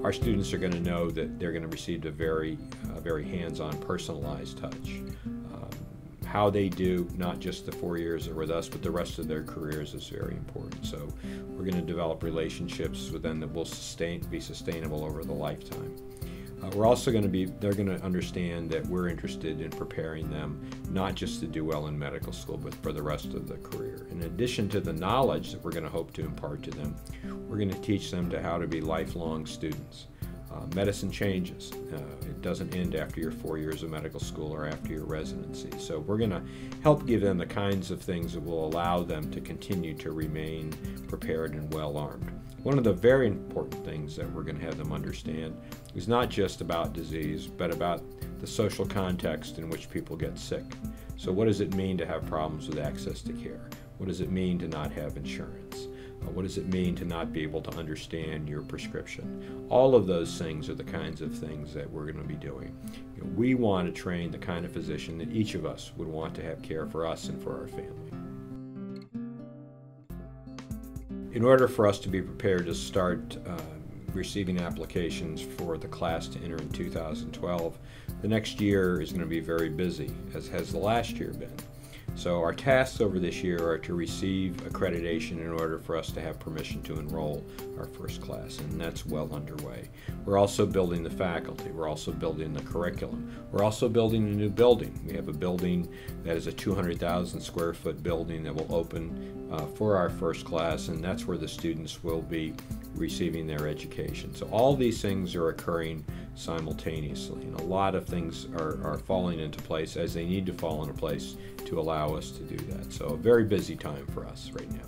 our students are going to know that they're going to receive a very hands-on, personalized touch. How they do, not just the 4 years they're with us, but the rest of their careers is very important. So we're going to develop relationships with them that will be sustainable over the lifetime. We're also going to they're going to understand that we're interested in preparing them not just to do well in medical school, but for the rest of the career. In addition to the knowledge that we're going to hope to impart to them, we're going to teach them how to be lifelong students. Medicine changes. It doesn't end after your 4 years of medical school or after your residency. So we're going to help give them the kinds of things that will allow them to continue to remain prepared and well-armed. One of the very important things that we're going to have them understand is not just about disease, but about the social context in which people get sick. So what does it mean to have problems with access to care? What does it mean to not have insurance? What does it mean to not be able to understand your prescription? All of those things are the kinds of things that we're going to be doing. We want to train the kind of physician that each of us would want to have care for us and for our family. In order for us to be prepared to start receiving applications for the class to enter in 2012, the next year is going to be very busy, as has the last year been. So our tasks over this year are to receive accreditation in order for us to have permission to enroll our first class, and that's well underway. We're also building the faculty. We're also building the curriculum. We're also building a new building. We have a building that is a 200,000 square foot building that will open for our first class, and that's where the students will be receiving their education. So all these things are occurring simultaneously, and a lot of things are falling into place as they need to fall into place to allow us to do that. So a very busy time for us right now.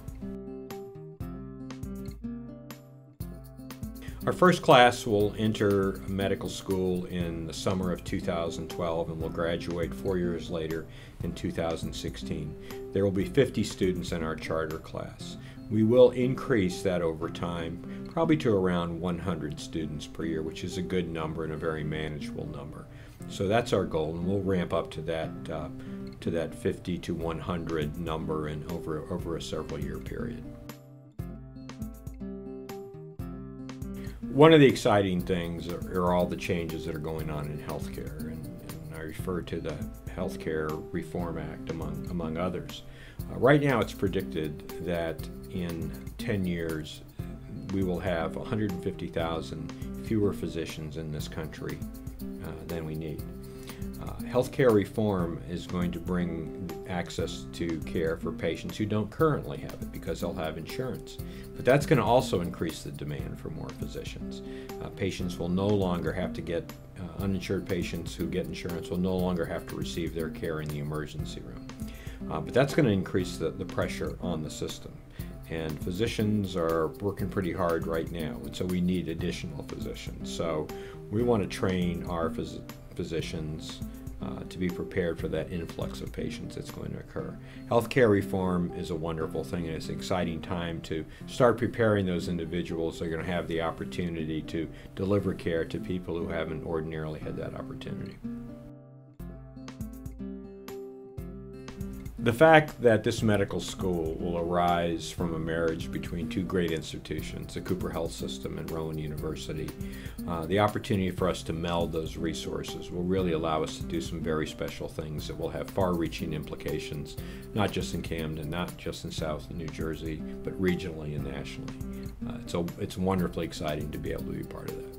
Our first class will enter medical school in the summer of 2012 and will graduate 4 years later in 2016. There will be 50 students in our charter class. We will increase that over time, probably to around 100 students per year, which is a good number and a very manageable number. So that's our goal, and we'll ramp up to that 50 to 100 number and over a several year period. One of the exciting things are all the changes that are going on in healthcare, and I refer to the Healthcare Reform Act among others. Right now it's predicted that in 10 years we will have 150,000 fewer physicians in this country than we need. Healthcare reform is going to bring access to care for patients who don't currently have it because they'll have insurance. But that's going to also increase the demand for more physicians. Patients will no longer have to get, uninsured patients who get insurance will no longer have to receive their care in the emergency room. But that's going to increase the pressure on the system. And physicians are working pretty hard right now, and so we need additional physicians. So we want to train our physicians to be prepared for that influx of patients that's going to occur. Healthcare reform is a wonderful thing, and it's an exciting time to start preparing those individuals that are going to have the opportunity to deliver care to people who haven't ordinarily had that opportunity. The fact that this medical school will arise from a marriage between two great institutions, the Cooper Health System and Rowan University, the opportunity for us to meld those resources will really allow us to do some very special things that will have far-reaching implications, not just in Camden, not just in South New Jersey, but regionally and nationally. It's wonderfully exciting to be able to be part of that.